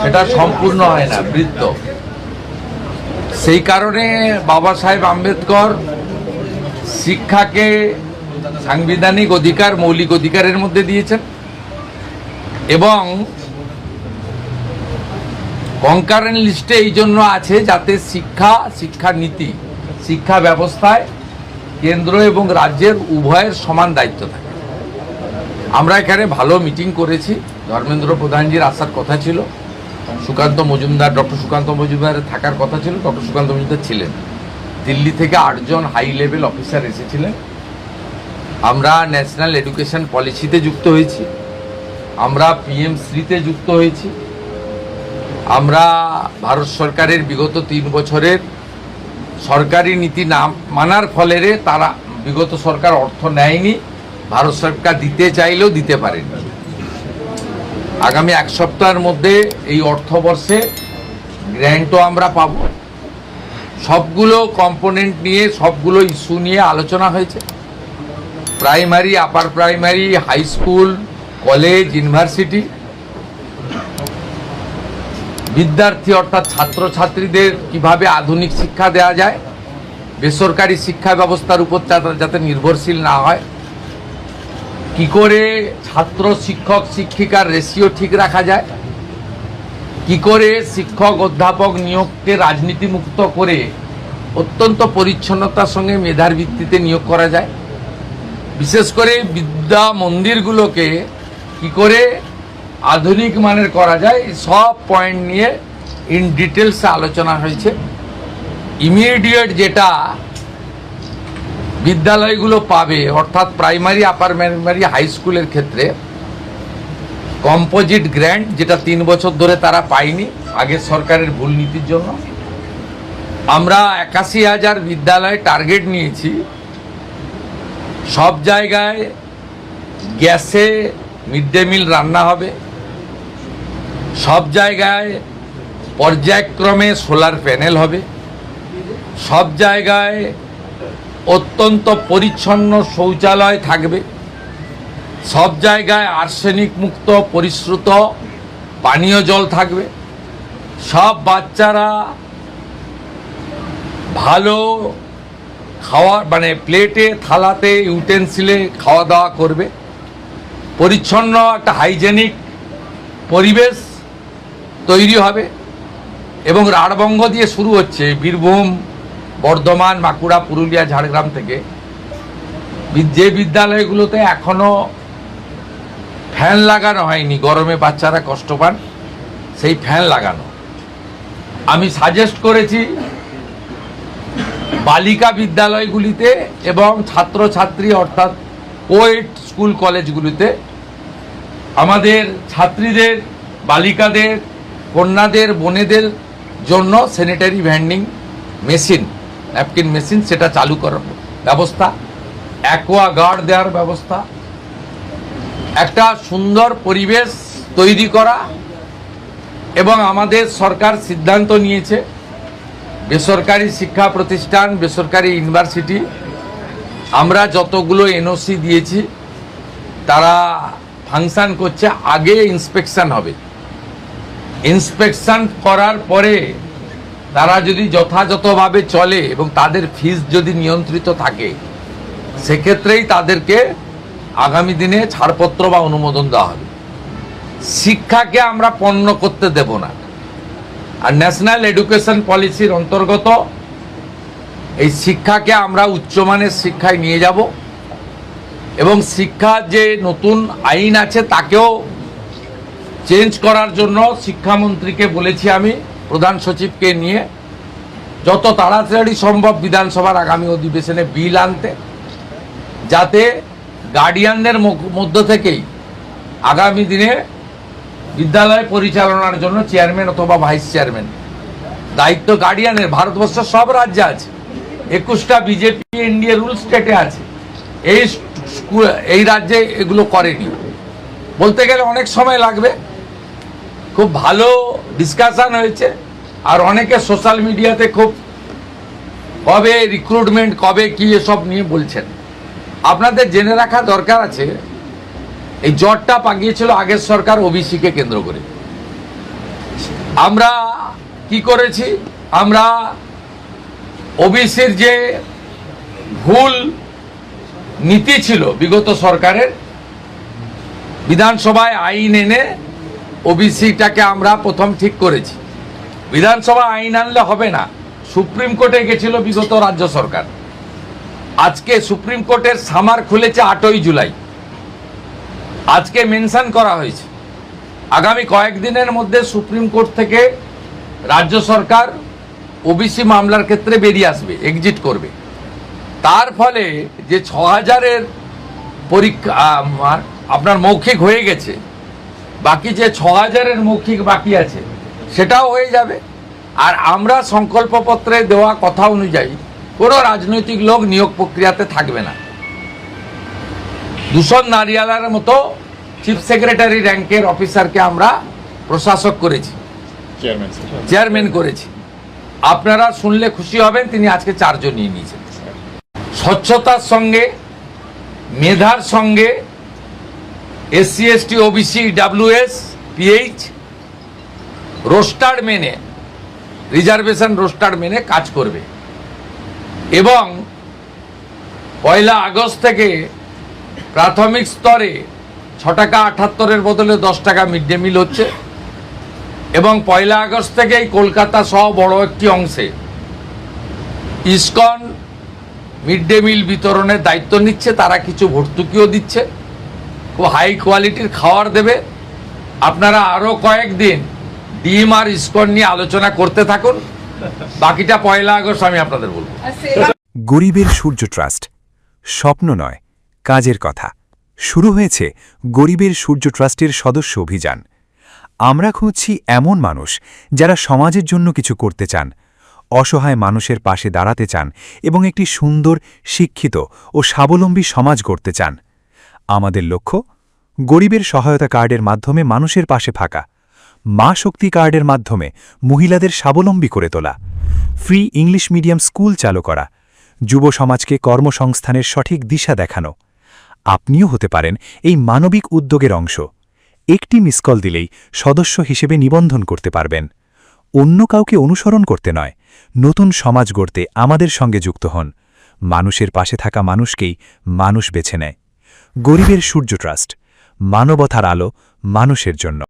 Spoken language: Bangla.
সেটা সম্পূর্ণ হয় না, বৃত্ত। সেই কারণে বাবা সাহেব আম্বেদকর শিক্ষাকে সাংবিধানিক অধিকার, মৌলিক অধিকারের মধ্যে দিয়েছেন এবং কনকারেন্ট লিস্টে এই জন্য আছে যাতে শিক্ষানীতি, শিক্ষা ব্যবস্থায় কেন্দ্র এবং রাজ্যের উভয়ের সমান দায়িত্ব থাকে। আমরা এখানে ভালো মিটিং করেছি। ধর্মেন্দ্র প্রধানজির আসার কথা ছিল, সুকান্ত মজুমদার, ডক্টর সুকান্ত মজুমদারের থাকার কথা ছিল, ডক্টর সুকান্ত মজুমদার ছিলেন। দিল্লি থেকে 8 জন হাই লেভেল অফিসার এসেছিলেন। আমরা ন্যাশনাল এডুকেশন পলিসিতে যুক্ত হয়েছি, আমরা PM শ্রীতে যুক্ত হয়েছি, আমরা ভারত সরকারের বিগত 3 বছরের সরকারি নীতি না মানার ফলে তারা বিগত সরকার অর্থ নেয়নি, ভারত সরকার দিতে চাইলেও দিতে পারেনি। আগামী 1 সপ্তাহের মধ্যে এই অর্থবর্ষে গ্র্যান্টও আমরা পাব। সবগুলো কম্পোনেন্ট নিয়ে, সবগুলো ইস্যু নিয়ে আলোচনা হয়েছে। Primary, upper primary, high school, college, university, বিদ্যার্থী অর্থাৎ ছাত্রছাত্রীদের কিভাবে আধুনিক শিক্ষা দেওয়া যায়, বেসরকারি শিক্ষা ব্যবস্থার উপর যাতে নির্ভরশীল না হয়, কি করে ছাত্র শিক্ষক শিক্ষিকার রেশিও ঠিক রাখা যায়, কি করে শিক্ষক অধ্যাপক নিয়োগকে রাজনীতিমুক্ত করে অত্যন্ত পরিচ্ছন্নতার সঙ্গে মেধার ভিত্তিতে নিয়োগ করা যায়, বিশেষ করে বিদ্যা মন্দিরগুলোকে কি করে আধুনিক মানের করা যায়, সব পয়েন্ট নিয়ে ইন ডিটেলস আলোচনা হয়েছে। ইমিডিয়েট যেটা বিদ্যালয়গুলো পাবে, অর্থাৎ প্রাইমারি, আপার প্রাইমারি, হাই স্কুলের ক্ষেত্রে কম্পোজিট গ্র্যান্ট, যেটা 3 বছর ধরে তারা পায়নি আগের সরকারের ভুল নীতির জন্য। আমরা 81,000 বিদ্যালয়ে টার্গেট নিয়েছি। সব জায়গায় গ্যাসে মিড ডে মিল রান্না হবে, সব জায়গায় পর্যায়ক্রমে সোলার প্যানেল হবে, সব জায়গায় অত্যন্ত পরিচ্ছন্ন শৌচালয় থাকবে, সব জায়গায় আর্সেনিক মুক্ত পরিশ্রুত পানীয় জল থাকবে, সব বাচ্চারা ভালো খাওয়া মানে প্লেটে, থালাতে, ইউটেন্সিলে খাওয়া দাওয়া করবে, পরিচ্ছন্ন একটা হাইজেনিক পরিবেশ তৈরি হবে। এবং রাঢ়বঙ্গ দিয়ে শুরু হচ্ছে, বীরভূম, বর্ধমান, বাঁকুড়া, পুরুলিয়া, ঝাড়গ্রাম থেকে যে বিদ্যালয়গুলোতে এখনো ফ্যান লাগানো হয়নি, গরমে বাচ্চারা কষ্ট পান, সেই ফ্যান লাগানো। আমি সাজেস্ট করেছি বালিকা বিদ্যালয়গুলিতে এবং ছাত্রছাত্রী অর্থাৎ কোয়েড স্কুল কলেজগুলিতে আমাদের ছাত্রীদের, বালিকাদের, কন্যাদের, বোনেদের জন্য sanitary vending machine, napkin machine, সেটা চালু করার ব্যবস্থা, অ্যাকোয়া গার্ড দেওয়ার ব্যবস্থা, একটা সুন্দর পরিবেশ তৈরি করা। এবং আমাদের সরকার সিদ্ধান্ত নিয়েছে বেসরকারি শিক্ষা প্রতিষ্ঠান, বেসরকারি ইউনিভার্সিটি, আমরা যতগুলো NOC দিয়েছি তারা ফাংশন করছে। আগে ইন্সপেকশন হবে, ইন্সপেকশন করার পরে তারা যদি যথাযথভাবে চলে এবং তাদের ফিস যদি নিয়ন্ত্রিত থাকে, সেক্ষেত্রেই তাদেরকে আগামী দিনে ছাড়পত্র বা অনুমোদন দেওয়া হবে। শিক্ষাকে আমরা পণ্য করতে দেব না। আর ন্যাশনাল এডুকেশন পলিসির অন্তর্গত এই শিক্ষাকে আমরা উচ্চমানের শিক্ষায় নিয়ে যাব এবং শিক্ষার যে নতুন আইন আছে তাকেও চেঞ্জ করার জন্য শিক্ষামন্ত্রীকে বলেছি আমি, প্রধান সচিবকে নিয়ে যত তাড়াতাড়ি সম্ভব বিধানসভার আগামী অধিবেশনে বিল আনতে, যাতে গার্ডিয়ানদের মধ্য থেকেই আগামী দিনে বিদ্যালয় পরিচালনার জন্য চেয়ারম্যান অথবা ভাইস চেয়ারম্যান দায়িত্ব গার্ডিয়ানের। ভারতবর্ষের সব রাজ্যে আছে, 21টা বিজেপি এনডিএ রুল স্টেটে আছে, এই রাজ্যে এগুলো করেনি। বলতে গেলে অনেক সময় লাগবে। খুব ভালো ডিসকাশন হয়েছে আর অনেকে সোশ্যাল মিডিয়াতে খুব কবে রিক্রুটমেন্ট, কবে কি এসব নিয়ে বলছেন। আপনাদের জেনে রাখা দরকার আছে, এই জটটা পাকিয়েছিল আগের সরকার ওবিসিকে কেন্দ্র করে। আমরা কি করেছি, আমরা ওবিসির যে ভুল নীতি ছিল বিগত সরকারের, বিধানসভায় আইন এনে ওবিসিটাকে আমরা প্রথম ঠিক করেছি। বিধানসভা আইন আনলে হবে না, সুপ্রিম কোর্টে গেছিল বিগত রাজ্য সরকার। আজকে সুপ্রিম কোর্টের সামার খুলেছে 8ই জুলাই, আজকে মেনশন করা হয়েছে আগামী কয়েকদিনের মধ্যে সুপ্রিম কোর্ট থেকে রাজ্য সরকার ওবিসি মামলার ক্ষেত্রে বেরিয়ে আসবে, এক্সিট করবে। তার ফলে যে 6000-এর পরীক্ষা আপনার মৌখিক হয়ে গেছে, বাকি যে 6000-এর মৌখিক বাকি আছে সেটাও হয়ে যাবে। আর আমরা সংকল্পপত্রে দেওয়া কথা অনুযায়ী কোনো রাজনৈতিক লোক নিয়োগ প্রক্রিয়াতে থাকবে না। দূষণ নারিয়ালার মতো চিফ সেক্রেটারি র্যাঙ্কের অফিসারকে আমরা প্রশাসক করেছি, চেয়ারম্যান করেছি। আপনারা শুনলে খুশি হবেন, তিনি আজকে 4 জন নিয়ে নিয়েছেন। স্বচ্ছতার সঙ্গে, মেধার সঙ্গে SC ST OBC WS PH roster মেনে, রিজার্ভেশন রোস্টার মেনে কাজ করবে। এবং 1 আগস্ট থেকে প্রাথমিক স্তরে 6 টাকা 78-এর বদলে 10 টাকা মিড ডে মিল হচ্ছে। এবং 1 আগস্ট থেকেই কলকাতা সহ বড় একটি অংশে ইসকন মিড ডে মিল বিতরণের দায়িত্ব নিচ্ছে, তারা কিছু ভর্তুকিও দিচ্ছে, খুব হাই কোয়ালিটির খাবার দেবে। আপনারা আরও কয়েকদিন ডিম আর ইসকন নিয়ে আলোচনা করতে থাকুন, বাকিটা 1 আগস্ট আমি আপনাদের বলবো। গরিবের সূর্য ট্রাস্ট, স্বপ্ন নয়, কাজের কথা। শুরু হয়েছে গরিবের সূর্য ট্রাস্টের সদস্য অভিযান। আমরা খুঁজছি এমন মানুষ যারা সমাজের জন্য কিছু করতে চান, অসহায় মানুষের পাশে দাঁড়াতে চান এবং একটি সুন্দর, শিক্ষিত ও স্বাবলম্বী সমাজ গড়তে চান। আমাদের লক্ষ্য গরিবের সহায়তা কার্ডের মাধ্যমে মানুষের পাশে থাকা, মা শক্তি কার্ডের মাধ্যমে মহিলাদের স্বাবলম্বী করে তোলা, ফ্রি ইংলিশ মিডিয়াম স্কুল চালু করা, যুব সমাজকে কর্মসংস্থানের সঠিক দিশা দেখানো। আপনিও হতে পারেন এই মানবিক উদ্যোগের অংশ। একটি মিস কল দিলেই সদস্য হিসেবে নিবন্ধন করতে পারবেন। অন্য কাউকে অনুসরণ করতে নয়, নতুন সমাজ গড়তে আমাদের সঙ্গে যুক্ত হন। মানুষের পাশে থাকা মানুষকেই মানুষ বেছে নেয়। গরিবের সূর্য ট্রাস্ট, মানবতার আলো মানুষের জন্য।